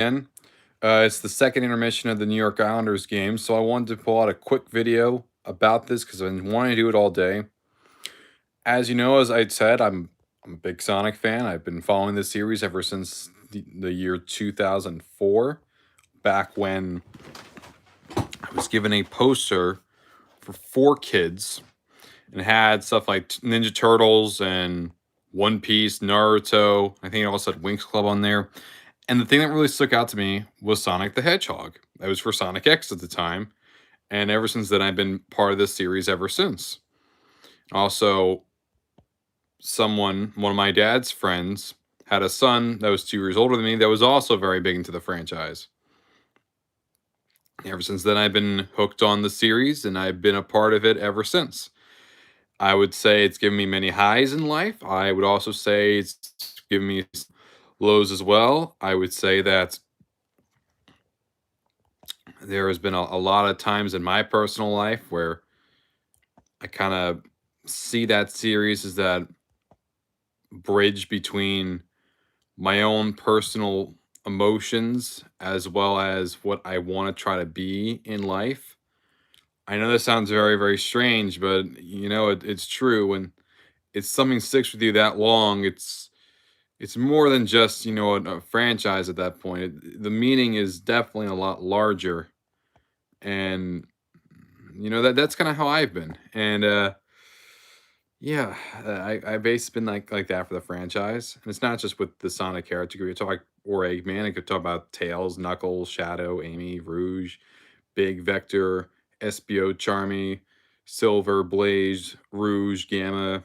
again. It's the second intermission of the New York Islanders game, so I wanted to pull out a quick video about this because I've been wanting to do it all day. As you know, as I'd said, I'm a big Sonic fan. I've been following this series ever since the year 2004, back when I was given a poster for 4 kids and had stuff like Ninja Turtles and One Piece, Naruto. I think it also had Winx Club on there. And the thing that really stuck out to me was Sonic the Hedgehog. That was for Sonic X at the time. And ever since then, I've been part of this series ever since. Also, one of my dad's friends, had a son that was 2 years older than me that was also very big into the franchise. Ever since then, I've been hooked on the series and I've been a part of it ever since. I would say it's given me many highs in life. I would also say it's given me lows as well. I would say that there has been a lot of times in my personal life where I kind of see that series as that bridge between my own personal emotions as well as what I want to try to be in life. I know this sounds very, very strange, but it's true. When it's something sticks with you that long, it's more than just a franchise at that point. The meaning is definitely a lot larger, and that's kind of how I've been. And yeah, I've basically been like that for the franchise, and it's not just with the Sonic character. You could talk or Eggman. I could talk about Tails, Knuckles, Shadow, Amy, Rouge, Big, Vector, Espio, Charmy, Silver, Blaze, Rouge, Gamma,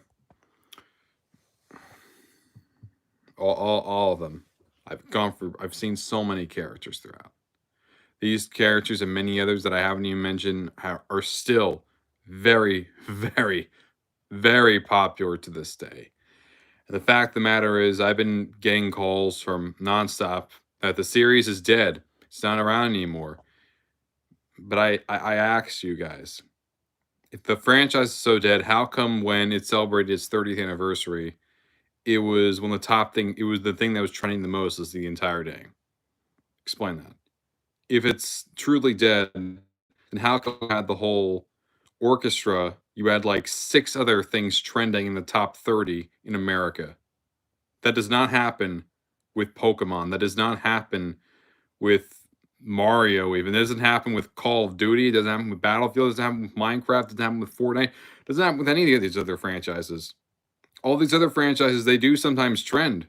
all of them. I've seen so many characters throughout. These characters and many others that I haven't even mentioned are still very, very, very popular to this day. And the fact of the matter is, I've been getting calls from nonstop that the series is dead. It's not around anymore. But I asked you guys, if the franchise is so dead, how come when it celebrated its 30th anniversary, it was one of the top thing, it was the thing that was trending the most as the entire day? Explain that. If it's truly dead, then how come you had the whole orchestra? You had like 6 other things trending in the top 30 in America. That does not happen with Pokemon. That does not happen with Mario even. It doesn't happen with Call of Duty. It doesn't happen with Battlefield. It doesn't happen with Minecraft. It doesn't happen with Fortnite. It doesn't happen with any of these other franchises. All these other franchises, they do sometimes trend,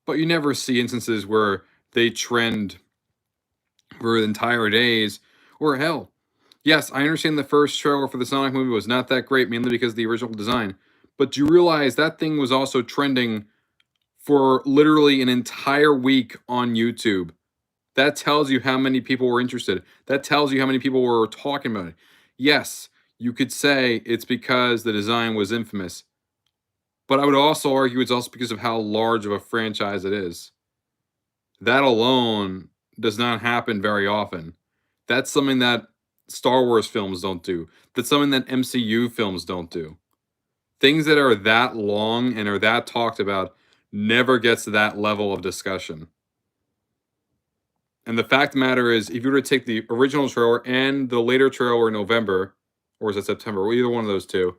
but you never see instances where they trend for entire days. Or hell, yes, I understand the first trailer for the Sonic movie was not that great, mainly because of the original design. But do you realize that thing was also trending for literally an entire week on YouTube? That tells you how many people were interested. That tells you how many people were talking about it. Yes, you could say it's because the design was infamous, but I would also argue it's also because of how large of a franchise it is. That alone does not happen very often. That's something that Star Wars films don't do. That's something that MCU films don't do. Things that are that long and are that talked about never gets to that level of discussion. And the fact of the matter is, if you were to take the original trailer and the later trailer in November, or is it September, or either one of those two,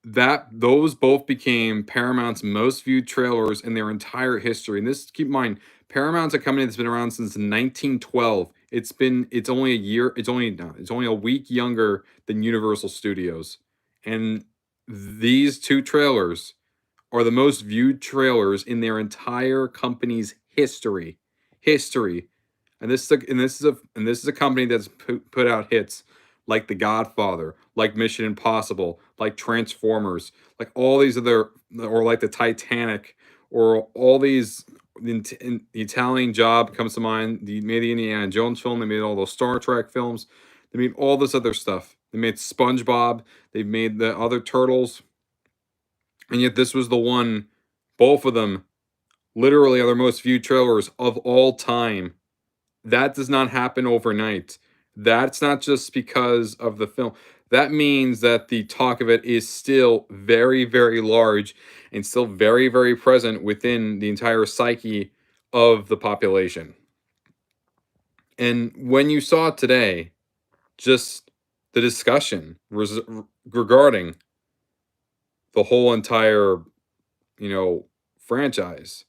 those both became Paramount's most viewed trailers in their entire history. And this, keep in mind, Paramount's a company that's been around since 1912. It's only a year, it's only no, it's only a week younger than Universal Studios. And these 2 trailers are the most viewed trailers in their entire company's history. History. And this is a company that's put out hits like The Godfather, like Mission Impossible, like Transformers, like all these other, or like the Titanic, or all these. The Italian Job comes to mind. They made the Indiana Jones film. They made all those Star Trek films. They made all this other stuff. They made SpongeBob. They've made the other Turtles. And yet this was the one, both of them, literally are their most viewed trailers of all time. That does not happen overnight. That's not just because of the film. That means that the talk of it is still very, very large and still very, very present within the entire psyche of the population. And when you saw today, just the discussion regarding the whole entire, you know, franchise.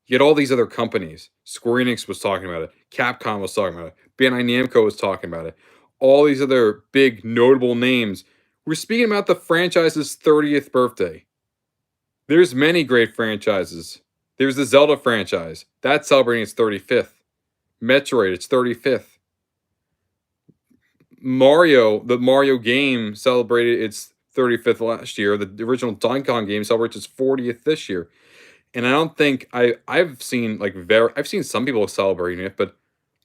You had all these other companies. Square Enix was talking about it. Capcom was talking about it. Bandai Namco was talking about it. All these other big notable names were speaking about the franchise's 30th birthday. There's many great franchises. There's the Zelda franchise. That's celebrating its 35th. Metroid, its 35th. Mario, the Mario game celebrated its 35th last year. The original Donkey Kong game celebrates its 40th this year. And I don't think I've seen I've seen some people celebrating it, but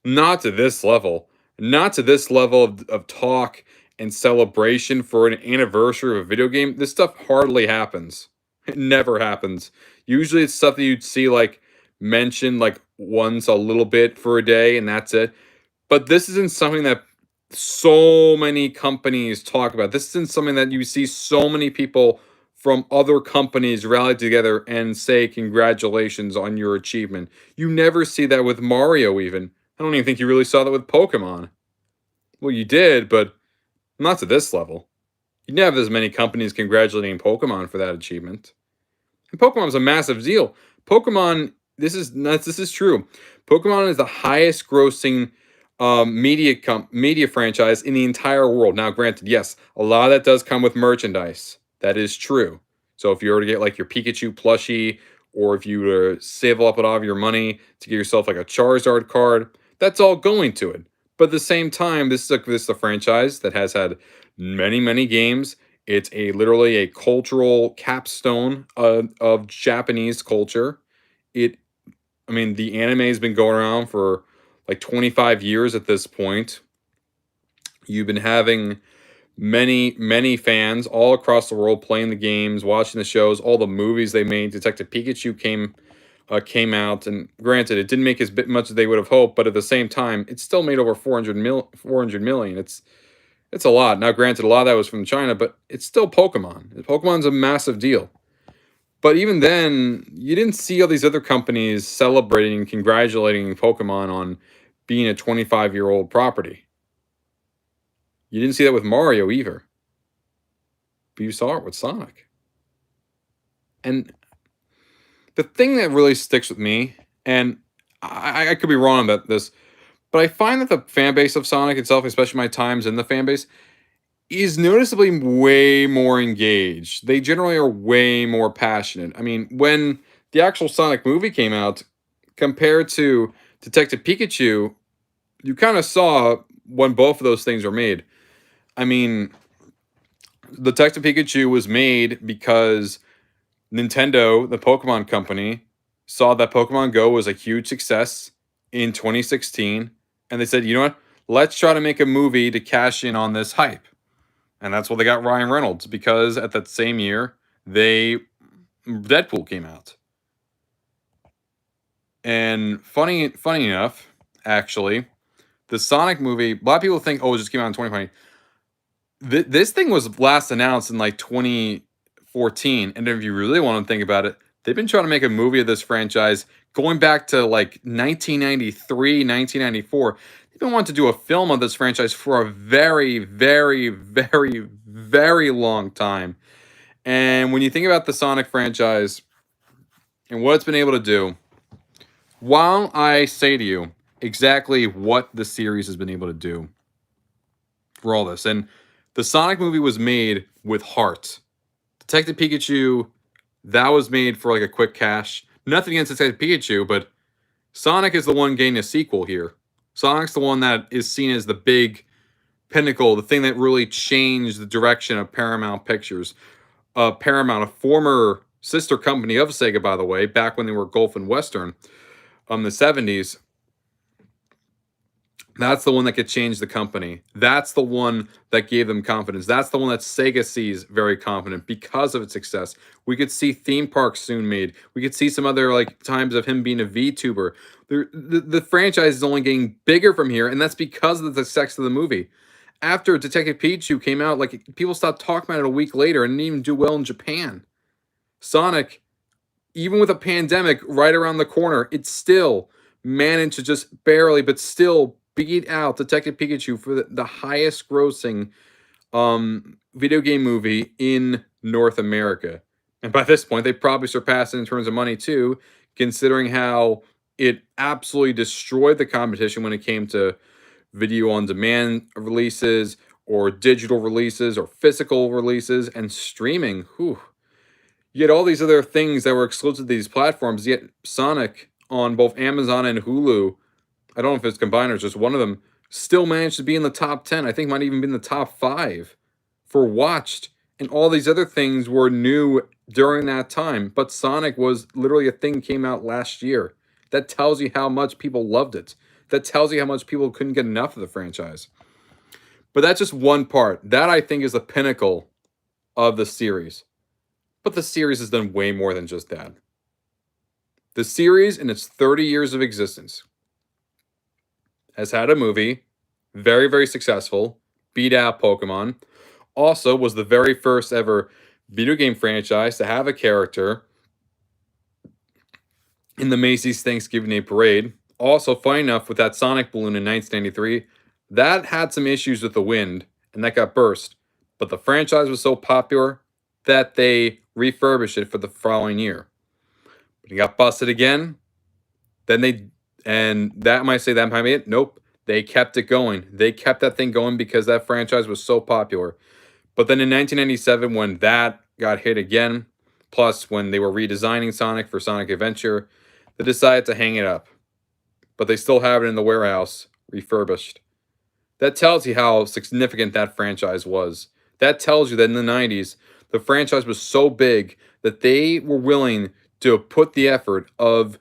not to this level. Not to this level of talk and celebration for an anniversary of a video game. This stuff hardly happens. It never happens. Usually it's stuff that you'd see like mentioned like once a little bit for a day and that's it. But this isn't something that so many companies talk about. This isn't something that you see so many people from other companies rally together and say congratulations on your achievement. You never see that with Mario even. I don't even think you really saw that with Pokemon. Well, you did, but not to this level. You didn't have as many companies congratulating Pokemon for that achievement. And Pokemon's a massive deal. Pokemon, this is nuts. This is true. Pokemon is the highest grossing media franchise in the entire world. Now, granted, yes, a lot of that does come with merchandise. That is true. So if you were to get like your Pikachu plushie, or if you were to save up a lot of your money to get yourself like a Charizard card, that's all going to it. But at the same time, this is a franchise that has had many games. It's literally a cultural capstone of Japanese culture. It, I mean, the anime has been going around for like 25 years at this point. You've been having many fans all across the world playing the games, watching the shows, all the movies they made. Detective Pikachu came out, and granted, it didn't make as much as they would have hoped, but at the same time, it still made over 400 million. It's a lot. Now, granted, a lot of that was from China, but it's still Pokemon. Pokemon's a massive deal. But even then, you didn't see all these other companies celebrating and congratulating Pokemon on being a 25-year-old property. You didn't see that with Mario either. But you saw it with Sonic. And the thing that really sticks with me, and I could be wrong about this, but I find that the fan base of Sonic itself, especially my times in the fan base, is noticeably way more engaged. They generally are way more passionate. I mean, when the actual Sonic movie came out, compared to Detective Pikachu, you kind of saw when both of those things were made. I mean, Detective Pikachu was made because Nintendo, the Pokemon company, saw that Pokemon Go was a huge success in 2016, and they said, you know what? Let's try to make a movie to cash in on this hype. And that's why they got Ryan Reynolds, because at that same year, Deadpool came out. And funny enough, actually, the Sonic movie, a lot of people think, oh, it just came out in 2020. This thing was last announced in like 2014. And if you really want to think about it, they've been trying to make a movie of this franchise going back to like 1993, 1994. They've been wanting to do a film of this franchise for a very long time. And when you think about the Sonic franchise and what it's been able to do, while I say to you exactly what the series has been able to do for all this, and the Sonic movie was made with heart. Detective Pikachu, that was made for like a quick cash. Nothing against Detective Pikachu, but Sonic is the one getting a sequel here. Sonic's the one that is seen as the big pinnacle, the thing that really changed the direction of Paramount Pictures. Paramount, a former sister company of Sega, by the way, back when they were Gulf and Western, the 70s. That's the one that could change the company. That's the one that gave them confidence. That's the one that Sega sees very confident because of its success. We could see theme parks soon made. We could see some other like times of him being a VTuber. The franchise is only getting bigger from here, and that's because of the success of the movie. After Detective Pikachu came out, like people stopped talking about it a week later and didn't even do well in Japan. Sonic even with a pandemic right around the corner, it still managed to just barely, but still beat out Detective Pikachu for the highest grossing video game movie in North America. And by this point, they probably surpassed it in terms of money too, considering how it absolutely destroyed the competition when it came to video on demand releases or digital releases or physical releases and streaming. Whew. You had all these other things that were exclusive to these platforms, yet Sonic on both Amazon and Hulu, I don't know if it's combined or just one of them, still managed to be in the top 10. I think might even be in the top 5 for watched. And all these other things were new during that time. But Sonic was literally a thing came out last year. That tells you how much people loved it. That tells you how much people couldn't get enough of the franchise. But that's just one part. That I think is the pinnacle of the series. But the series has done way more than just that. The series, in its 30 years of existence, has had a movie, very, very successful, beat out Pokemon. Also, was the very first ever video game franchise to have a character in the Macy's Thanksgiving Day Parade. Also, funny enough, with that Sonic balloon in 1993, that had some issues with the wind and that got burst. But the franchise was so popular that they refurbished it for the following year. But it got busted again. Then they, and that might say that might be it. Nope. They kept it going. They kept that thing going because that franchise was so popular. But then in 1997, when that got hit again, plus when they were redesigning Sonic for Sonic Adventure, they decided to hang it up. But they still have it in the warehouse, refurbished. That tells you how significant that franchise was. That tells you that in the 90s, the franchise was so big that they were willing to put the effort of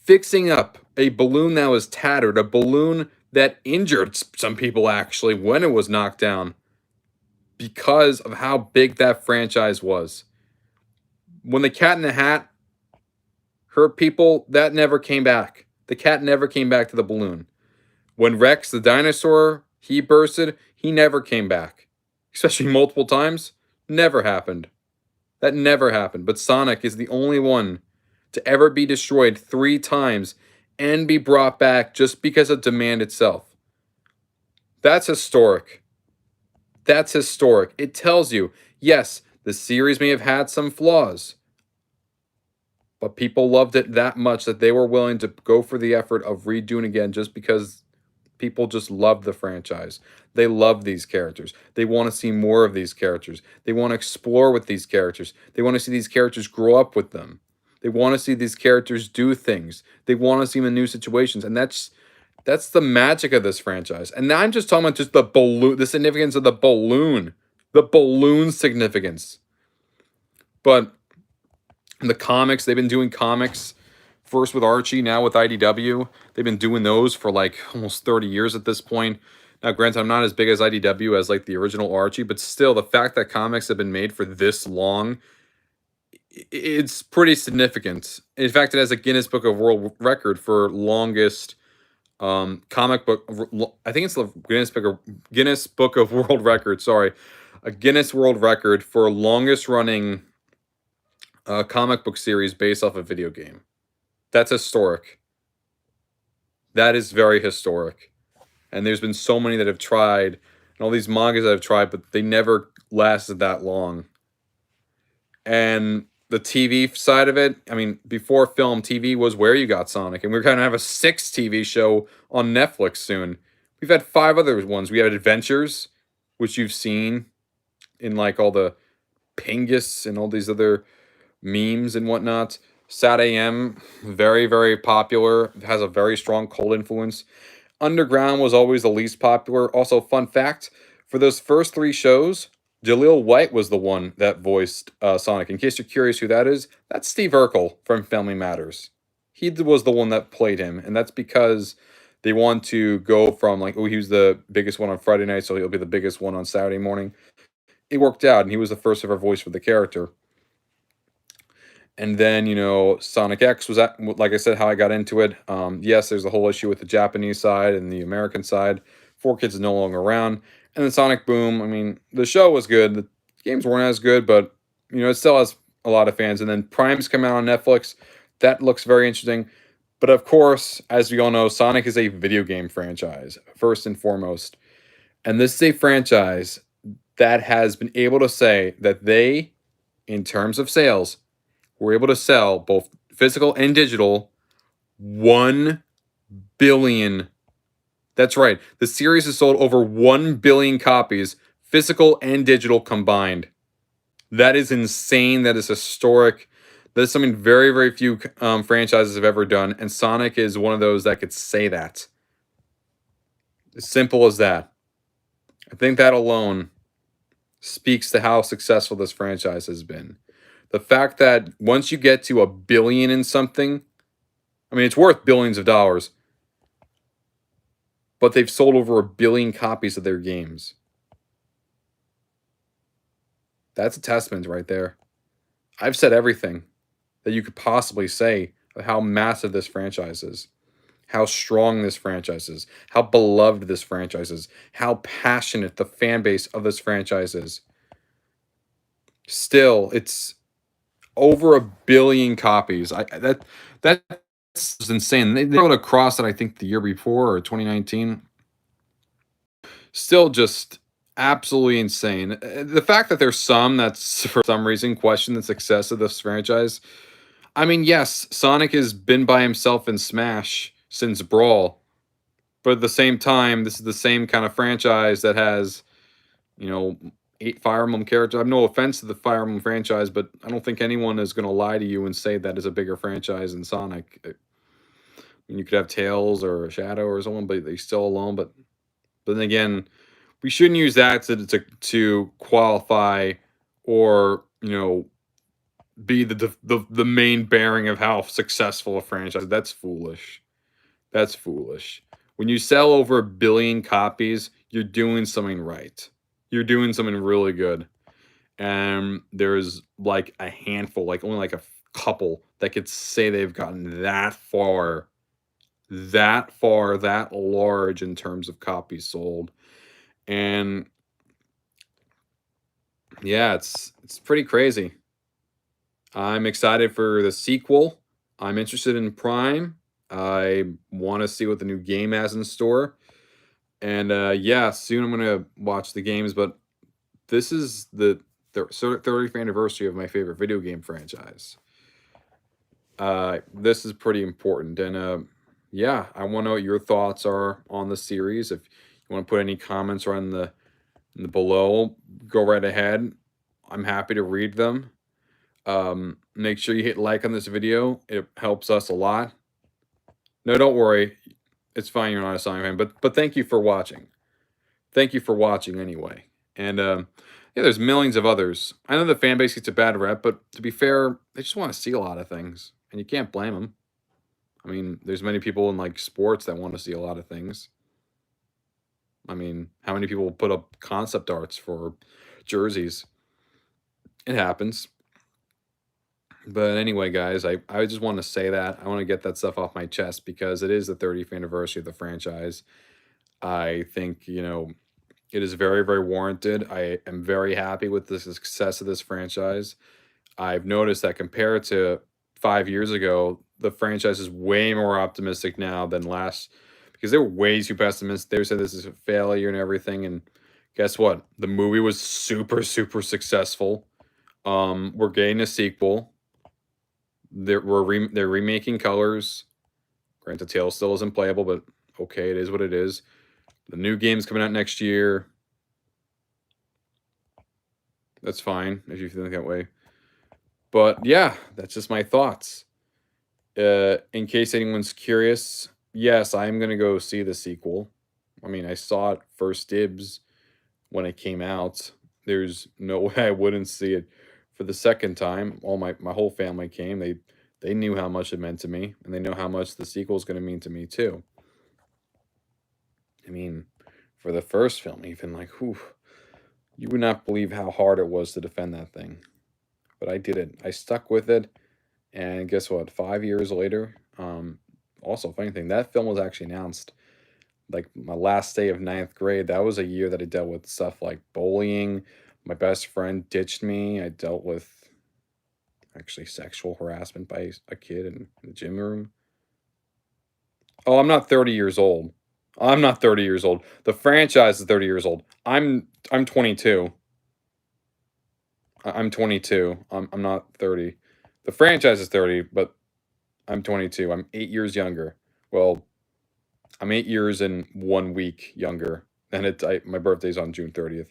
fixing up a balloon that was tattered, a balloon that injured some people actually when it was knocked down because of how big that franchise was. When the Cat in the Hat hurt people, that never came back. The cat never came back to the balloon. When Rex, the dinosaur, he bursted, he never came back. Especially multiple times. Never happened. That never happened. But Sonic is the only one to ever be destroyed 3 times and be brought back just because of demand itself. That's historic. That's historic. It tells you, yes, the series may have had some flaws, but people loved it that much that they were willing to go for the effort of redoing again just because people just love the franchise. They love these characters. They want to see more of these characters. They want to explore with these characters. They want to see these characters grow up with them. They want to see these characters do things. They want to see them in new situations. And that's the magic of this franchise. And now I'm just talking about just the balloon, the significance of the balloon. The balloon significance. But in the comics, they've been doing comics first with Archie, now with IDW. They've been doing those for like almost 30 years at this point. Now, granted, I'm not as big as IDW as like the original Archie, but still, the fact that comics have been made for this long, it's pretty significant. In fact, it has a Guinness Book of World Record for longest comic book. I think it's the Guinness Book of World Record. Sorry, a Guinness World Record for longest running comic book series based off a video game. That's historic. That is very historic. And there's been so many that have tried, and all these mangas that have tried, but they never lasted that long. And the TV side of it, I mean, before film, TV was where you got Sonic. And we're going to have a 6th TV show on Netflix soon. We've had 5 other ones. We had Adventures, which you've seen in like all the Pingus and all these other memes and whatnot. Sat AM, very, very popular. It has a very strong cult influence. Underground was always the least popular. Also, fun fact, for those first 3 shows, Jaleel White was the one that voiced Sonic. In case you're curious who that is, that's Steve Urkel from Family Matters. He was the one that played him, and that's because they want to go from like, oh, he was the biggest one on Friday night, so he'll be the biggest one on Saturday morning. It worked out, and he was the first ever voice for the character. And then, you know, Sonic X was, like I said, how I got into it. Yes, there's a whole issue with the Japanese side and the American side. 4Kids is no longer around. And then Sonic Boom, I mean, the show was good. The games weren't as good, but, you know, it still has a lot of fans. And then Prime's come out on Netflix. That looks very interesting. But of course, as we all know, Sonic is a video game franchise, first and foremost. And this is a franchise that has been able to say that they, in terms of sales, were able to sell both physical and digital 1 billion. That's right. The series has sold over 1 billion copies, physical and digital combined. That is insane. That is historic. That is something very, very few franchises have ever done. And Sonic is one of those that could say that. As simple as that. I think that alone speaks to how successful this franchise has been. The fact that once you get to 1 billion in something, I mean, it's worth billions of dollars, but they've sold over 1 billion copies of their games. That's a testament right there. I've said everything that you could possibly say of how massive this franchise is, how strong this franchise is, how beloved this franchise is, how passionate the fan base of this franchise is. Still, it's over 1 billion copies. That's insane. They wrote across it, I think, the year before or 2019. Still just absolutely insane. The fact that there's some that's for some reason question the success of this franchise. I mean, yes, Sonic has been by himself in Smash since Brawl, but at the same time, this is the same kind of franchise that has, you know, 8 Fire Emblem characters. I have no offense to the Fire Emblem franchise, but I don't think anyone is going to lie to you and say that is a bigger franchise than Sonic. I mean, you could have Tails or Shadow or someone, but they still alone. But then again, we shouldn't use that to qualify or be the main bearing of how successful a franchise. That's foolish. That's foolish. When you sell over 1 billion copies, you're doing something right. You're doing something really good. And there's like a handful, like only like a couple that could say they've gotten that far, that large in terms of copies sold. And yeah, it's pretty crazy. I'm excited for the sequel. I'm interested in Prime. I want to see what the new game has in store. And yeah, soon I'm gonna watch the games. But this is the 30th anniversary of my favorite video game franchise. This is pretty important, and yeah, I want to know what your thoughts are on the series. If you want to put any comments around in the below, go right ahead. I'm happy to read them. Make sure you hit like on this video. It helps us a lot. No, don't worry. It's fine. You're not a Sonic fan, but thank you for watching. Thank you for watching anyway. And yeah, there's millions of others. I know the fan base gets a bad rep, but to be fair, they just want to see a lot of things, and you can't blame them. I mean, there's many people in like sports that want to see a lot of things. I mean, how many people put up concept arts for jerseys? It happens. But anyway, guys, I just want to say that. I want to get that stuff off my chest because it is the 30th anniversary of the franchise. I think, it is very, very warranted. I am very happy with the success of this franchise. I've noticed that compared to 5 years ago, the franchise is way more optimistic now than last because they were way too pessimistic. They said this is a failure and everything. And guess what? The movie was super, super successful. We're getting a sequel. They're remaking Colors. Granted, Tails still isn't playable, but okay, it is what it is. The new game's coming out next year. That's fine if you think that way. But yeah, that's just my thoughts. In case anyone's curious, yes, I'm gonna go see the sequel. I mean, I saw it first dibs when it came out. There's no way I wouldn't see it for the second time. All my whole family came. They knew how much it meant to me, and they know how much the sequel is going to mean to me too. I mean, for the first film, even like, whew, you would not believe how hard it was to defend that thing. But I did it. I stuck with it, and guess what? 5 years later, also funny thing, that film was actually announced like my last day of ninth grade. That was a year that I dealt with stuff like bullying. My best friend ditched me. I dealt with actually sexual harassment by a kid in the gym room. Oh, I'm not 30 years old. I'm not 30 years old. The franchise is 30 years old. I'm 22. I'm 22. I'm not 30. The franchise is 30, but I'm 22. I'm 8 years younger. Well, I'm 8 years and 1 week younger, and my birthday's on June 30th.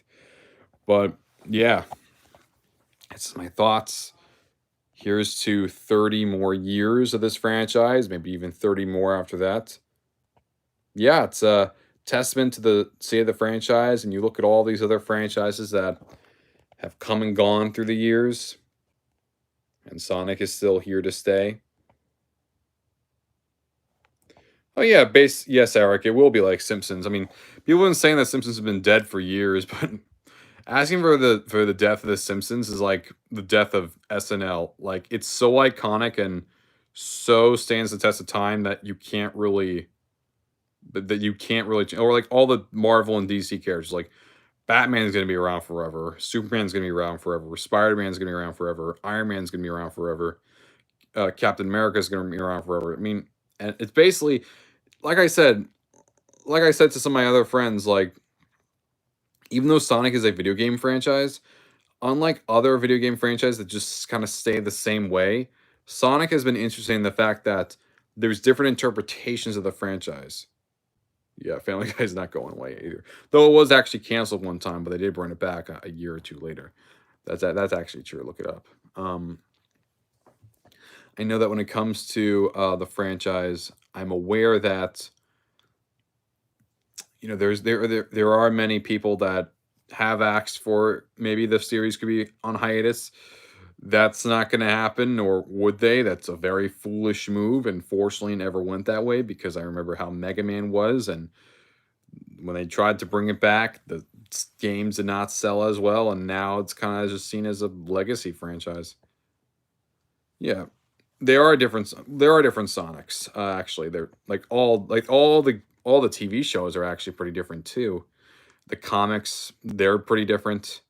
But yeah, it's my thoughts. Here's to 30 more years of this franchise, maybe even 30 more after that. Yeah, it's a testament to the state of the franchise, and you look at all these other franchises that have come and gone through the years, and Sonic is still here to stay. Oh yeah, yes, Eric, it will be like Simpsons. I mean, people have been saying that Simpsons have been dead for years, but asking for the death of the Simpsons is like the death of SNL. Like it's so iconic and so stands the test of time that you can't really or like all the Marvel and DC characters like Batman's going to be around forever, Superman's going to be around forever, Spider-Man's going to be around forever, Iron Man's going to be around forever, Captain America's going to be around forever. I mean, and it's basically like I said, to some of my other friends, like even though Sonic is a video game franchise, unlike other video game franchises that just kind of stay the same way, Sonic has been interesting in the fact that there's different interpretations of the franchise. Yeah, Family Guy's not going away either. Though it was actually canceled one time, but they did bring it back a year or two later. That's actually true. Look it up. I know that when it comes to the franchise, I'm aware that there are many people that have asked for maybe the series could be on hiatus. That's not going to happen, or would they? That's a very foolish move, and fortunately never went that way because I remember how Mega Man was, and when they tried to bring it back, the games did not sell as well, and now it's kind of just seen as a legacy franchise. Yeah, there are different Sonics. Actually, they're all the TV shows are actually pretty different too. The comics, they're pretty different.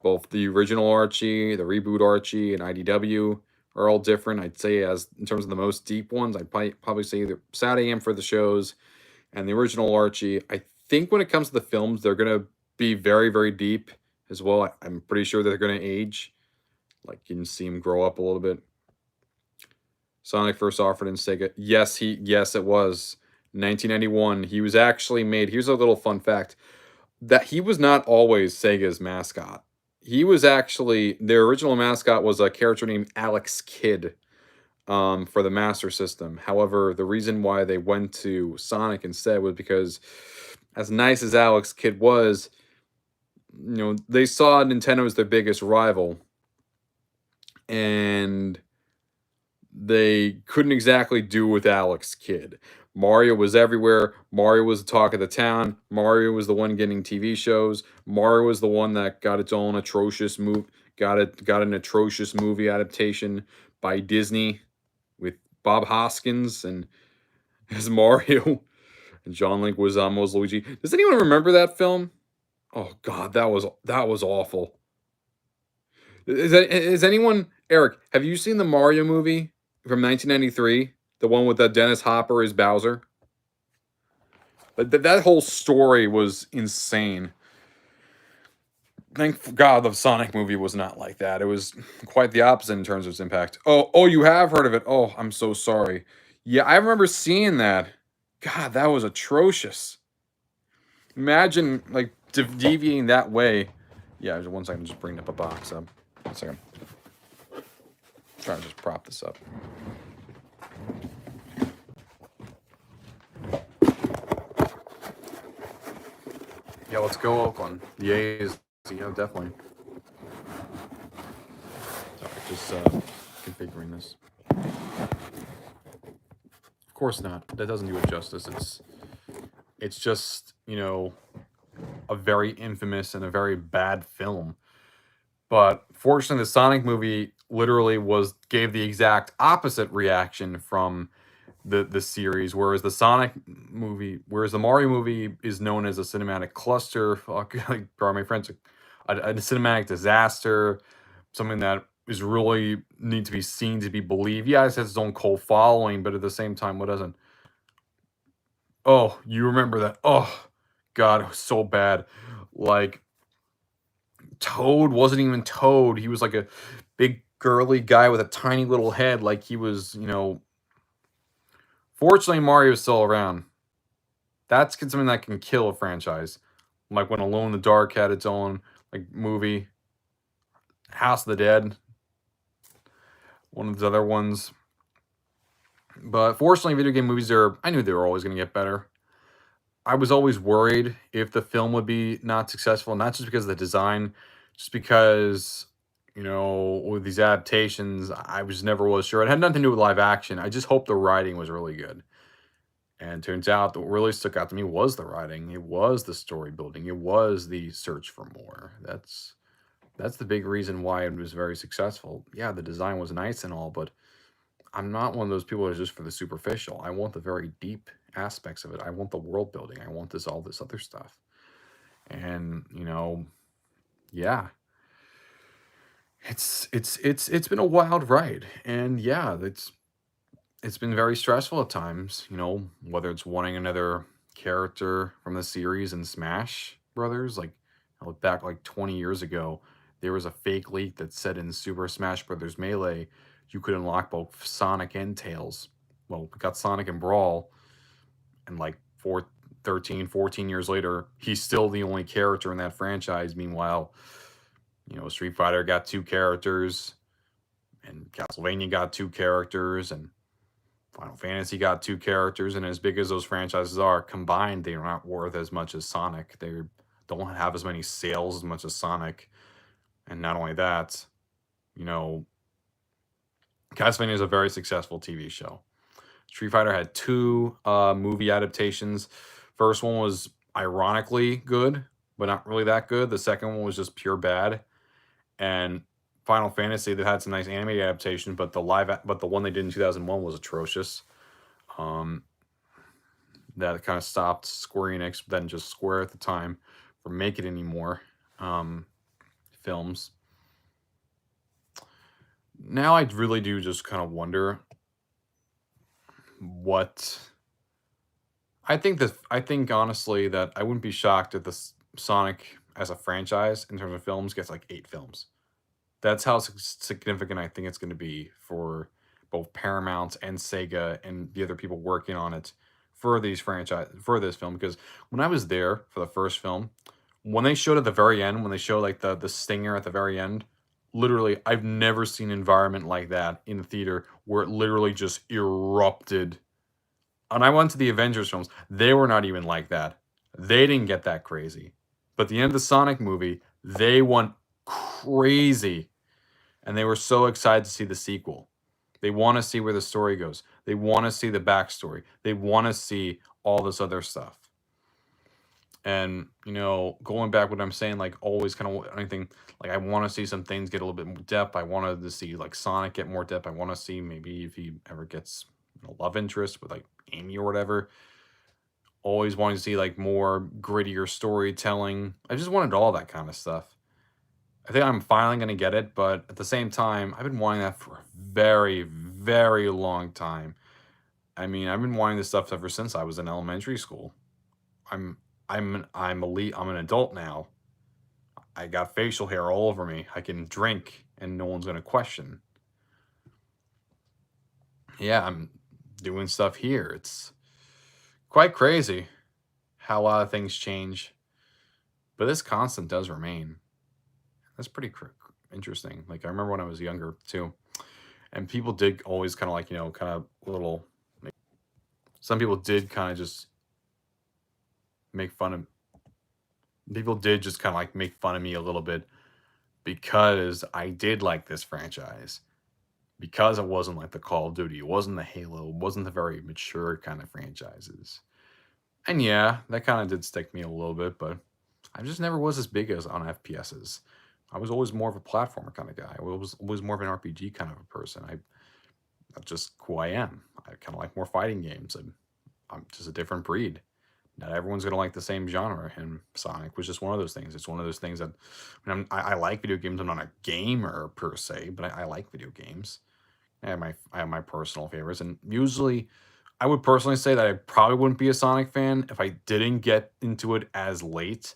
Both the original Archie, the reboot Archie, and IDW are all different. I'd say as in terms of the most deep ones, I'd probably say either Sad AM for the shows and the original Archie. I think when it comes to the films, they're gonna be very, very deep as well. I'm pretty sure that they're gonna age. Like you can see them grow up a little bit. Sonic first offered in Sega. Yes, it was 1991. He was actually made. Here's a little fun fact that he was not always Sega's mascot. He was actually their original mascot was a character named Alex Kidd for the Master System. However, the reason why they went to Sonic instead was because, as nice as Alex Kidd was, they saw Nintendo as their biggest rival, and they couldn't exactly do with Alex Kidd. Mario was everywhere. Mario was the talk of the town. Mario was the one getting TV shows. Mario was the one that got its own atrocious got an atrocious movie adaptation by Disney with Bob Hoskins and as Mario and John Leguizamo's Luigi. Does anyone remember that film? Oh God, that was awful. Is anyone Eric? Have you seen the Mario movie from 1993? The one with Dennis Hopper as Bowser. But that whole story was insane. Thank God the Sonic movie was not like that. It was quite the opposite in terms of its impact. Oh, you have heard of it. Oh, I'm so sorry. Yeah, I remember seeing that. God, that was atrocious. Imagine like deviating that way. Yeah, just 1 second, just bring up a box up. 1 second. Trying to just prop this up. Yeah, let's go Oakland. The A's, definitely. Sorry, just configuring this. Of course not. That doesn't do it justice. It's just, a very infamous and a very bad film. But fortunately, the Sonic movie literally gave the exact opposite reaction from the series, whereas the Mario movie is known as a cinematic cluster. Like, pardon my French, a cinematic disaster, something that is really need to be seen to be believed. Yeah, it has its own cult following, but at the same time, what doesn't? Oh, you remember that? Oh, God, it was so bad. Like Toad wasn't even Toad. He was like a big girly guy with a tiny little head. Like he was, Fortunately, Mario's still around. That's something that can kill a franchise. Like when Alone in the Dark had its own like movie, House of the Dead, one of the other ones. But fortunately, video game movies I knew they were always going to get better. I was always worried if the film would be not successful, not just because of the design, just because, with these adaptations, I was sure. It had nothing to do with live action. I just hoped the writing was really good. And it turns out that what really stuck out to me was the writing. It was the story building. It was the search for more. That's the big reason why it was very successful. Yeah, the design was nice and all, but I'm not one of those people that's just for the superficial. I want the very deep aspects of it. I want the world building. I want all this other stuff. And, yeah. It's been a wild ride. And yeah, it's been very stressful at times, whether it's wanting another character from the series in Smash Brothers. Like, I look back like 20 years ago, there was a fake leak that said in Super Smash Brothers Melee, you could unlock both Sonic and Tails. Well, we got Sonic and Brawl, and like 13, 14 years later, he's still the only character in that franchise. Meanwhile, Street Fighter got 2 characters, and Castlevania got 2 characters, and Final Fantasy got 2 characters, and as big as those franchises are, combined, they are not worth as much as Sonic. They don't have as many sales as much as Sonic. And not only that, you know, Castlevania is a very successful TV show. Street Fighter had 2 movie adaptations. First one was ironically good, but not really that good. The second one was just pure bad. And Final Fantasy, they had some nice animated adaptation, but the one they did in 2001 was atrocious. Um, that kind of stopped Square Enix, then just Square at the time, from making any more films. Now I really do just kind of wonder what I think honestly that I wouldn't be shocked if the Sonic as a franchise in terms of films gets like 8 films. That's how significant I think it's going to be for both Paramount and Sega and the other people working on it for this film. Because when I was there for the first film, when they showed at the very end, when they showed like the stinger at the very end, literally I've never seen an environment like that in the theater where it literally just erupted. And I went to the Avengers films, they were not even like that. They didn't get that crazy. But the end of the Sonic movie, they went crazy. And they were so excited to see the sequel. They want to see where the story goes. They want to see the backstory. They want to see all this other stuff. And, going back what I'm saying, like always kind of anything, like I want to see some things get a little bit more depth. I wanted to see like Sonic get more depth. I want to see maybe if he ever gets a love interest with like Amy or whatever. Always wanting to see like more grittier storytelling. I just wanted all that kind of stuff. I think I'm finally going to get it, but at the same time, I've been wanting that for a very, very long time. I mean, I've been wanting this stuff ever since I was in elementary school. I'm an adult now. I got facial hair all over me. I can drink and no one's going to question. Yeah, I'm doing stuff here. It's quite crazy how a lot of things change, but this constant does remain. That's pretty interesting. Like I remember when I was younger too, and people did always kind of like kind of little. Some people did kind of just make fun of. People did just kind of like make fun of me a little bit because I did like this franchise. Because it wasn't like the Call of Duty, it wasn't the Halo, it wasn't the very mature kind of franchises. And yeah, that kind of did stick me a little bit, but I just never was as big as on FPSs. I was always more of a platformer kind of guy. I was always more of an RPG kind of a person. That's just who I am. I kind of like more fighting games. I'm just a different breed. not everyone's gonna like the same genre, and Sonic was just one of those things. It's one of those things that I like video games. I'm not a gamer per se, but I like video games. I have my personal favorites, and usually, I would personally say that I probably wouldn't be a Sonic fan if I didn't get into it as late.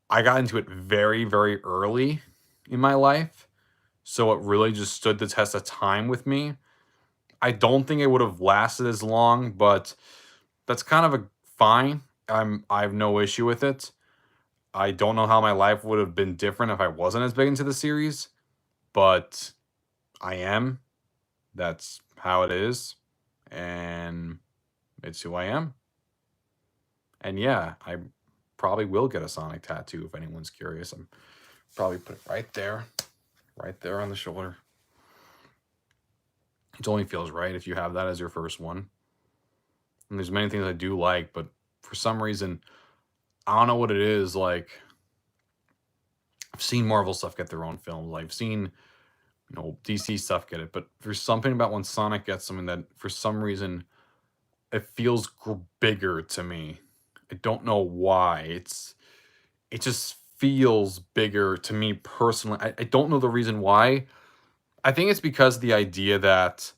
I got into it very, very early in my life, so it really just stood the test of time with me. I don't think it would have lasted as long, but that's kind of a fine. I have no issue with it. I don't know how my life would have been different if I wasn't as big into the series, but I am. That's how it is, and it's who I am. And yeah, I probably will get a Sonic tattoo if anyone's curious. I'm probably put it right there on the shoulder. It only feels right if you have that as your first one. And there's many things I do like, but for some reason, I don't know what it is. Like, I've seen Marvel stuff get their own films. I've seen, DC stuff get it. But there's something about when Sonic gets something that, for some reason, it feels bigger to me. I don't know why. It just feels bigger to me personally. I don't know the reason why. I think it's because the idea that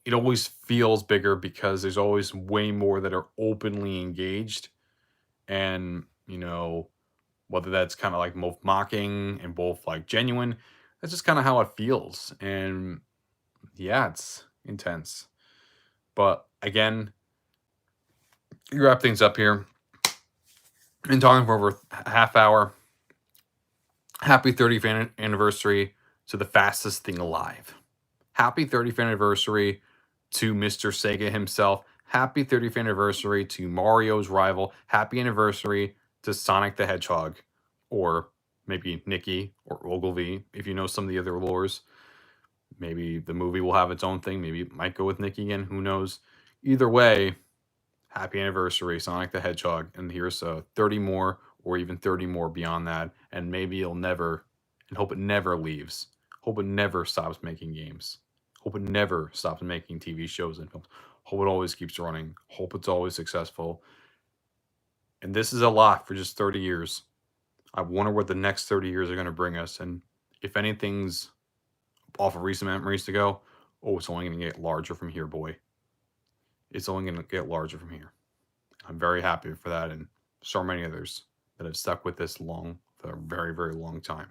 it always feels bigger because there's always way more that are openly engaged. And, whether that's kind of like both mocking and both like genuine, that's just kind of how it feels. And yeah, it's intense. But again, you wrap things up here. Been talking for over a half hour. Happy 30th anniversary to the fastest thing alive. Happy 30th anniversary to Mr. Sega himself. Happy 30th anniversary to Mario's rival. Happy anniversary to Sonic the Hedgehog. Or maybe Nicky or Ogilvy, if you know some of the other lores. Maybe the movie will have its own thing. Maybe it might go with Nicky again. Who knows? Either way, happy anniversary, Sonic the Hedgehog. And here's 30 more or even 30 more beyond that. And maybe it'll never, and hope it never leaves. Hope it never stops making games. Hope it never stops making TV shows and films. Hope it always keeps running. Hope it's always successful. And this is a lot for just 30 years. I wonder what the next 30 years are going to bring us. And if anything's off of recent memories to go, it's only going to get larger from here, boy. It's only going to get larger from here. I'm very happy for that, and so many others that have stuck with this for a very, very long time.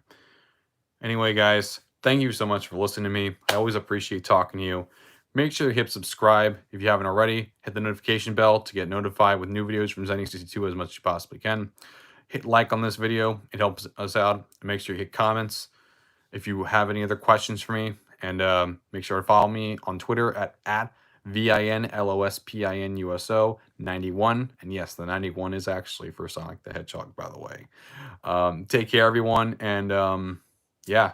Anyway, guys, thank you so much for listening to me. I always appreciate talking to you. Make sure to hit subscribe if you haven't already. Hit the notification bell to get notified with new videos from Zenny62 as much as you possibly can. Hit like on this video. It helps us out. And make sure you hit comments if you have any other questions for me. And make sure to follow me on Twitter at VINLOSPINUSO 91. And yes, the 91 is actually for Sonic the Hedgehog, by the way. Take care, everyone. And yeah.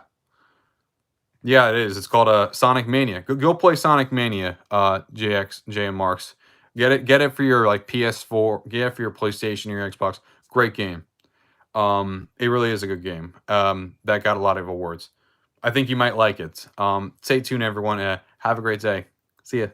Yeah, it is. It's called Sonic Mania. Go play Sonic Mania, JM Marks. Get it for your PS4, get it for your PlayStation or your Xbox. Great game. It really is a good game. That got a lot of awards. I think you might like it. Stay tuned, everyone. Have a great day. See ya.